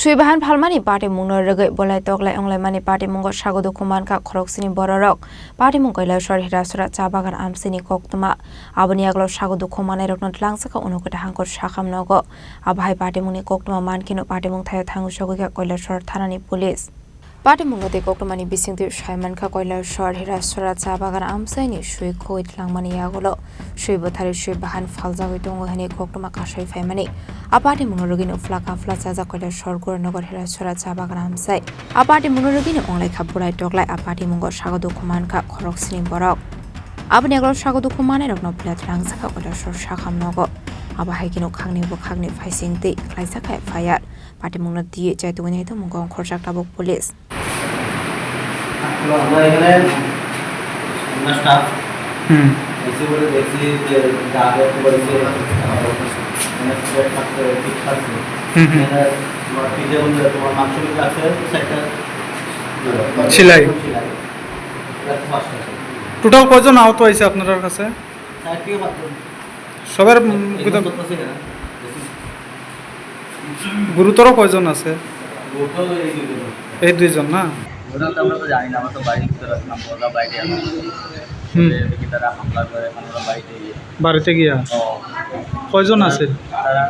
Suibahan Palmani Party Muno Rege Bolai Toglai Only Mani Party Mungo Shagodo Kumanka Kroksini Borok Party Mungoila Shor Hirasura Chabagan Amsini Koktuma Abaniaglo Shagodo Kumane Roknot Langsaka Unokota Hankor Shakam Nogo Abhai Party Muni Koktuma Mankino Party Mungthayo Thangu Shogoga Koila Shor Thanani Police Party Mungote Koktumani Bisingti Shaimanka Koila Shor Hirasura Chabagan Amsini Shui Koit Langmani Yagolo Shui Botari Shui Bahan Falza Witongo Hani Koktuma Kashay Family Aparte Munurugin Flaka Flaza Koila Shor Gurnogo Hirasura Chabagan Amsai Aparte Munurugin only Kapurai Toglai Apati Mungo Shagodo Kumanka Kroksini Borok Abneglo Shagodo Kumane of no Plat Langsaka Koila Shor Shakam Nogo Abahikino Kagni Bokagni Facing the Klaisaka Fire Party Muno D Jatuinato Mungo Korjak Tabok Police সেলাই total কয়জন আহত হয়েছে আপনার কাছে সবার গুরুতর কয়জন আছে এই দুইজন না আমরা তো জানি না আমরা তো বাড়ির ভিতরে আসলাম ওরা বাইরে এদিকে তারা হামলা করে আমরা বাড়িতে গিয়া কয়জন আছে তারা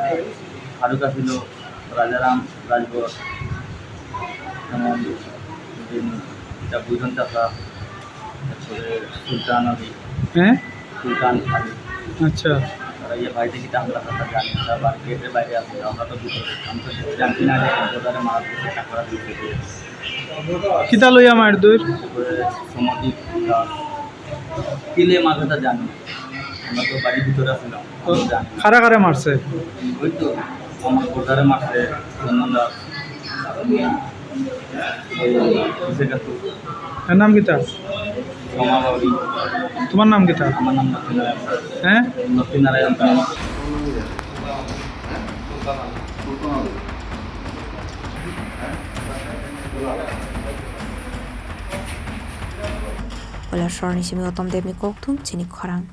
ফারুকা ছিল রাজারাম রাজবর যেমন বুঝন চাষা সুলতান আলী সুলতান আলী আচ্ছা তারা এই বাড়িতে গিয়ে আমরা কথা জানি না বাড়ি গেটের বাইরে আসলে আমরা তো আমি তো জানছি না যে বাজারে মাছ দিতে টাকা দিতে কিতা লইয়া মার দূর সমাধি কিলে মাথাটা জানি আমরা তো বাড়ির ভিতরে আসলাম কারা কারা মারছে ওই তো আমার কোটারে মারছে চন্দনদাস এর নাম কিতা সমাবাড়ি তোমার নাম কিতা আমার নাম লক্ষ্মীনারায়ণ হ্যাঁ Lakshminarayan Das Ola Shor Nishimi Otom Debni Koktum Chini Khorang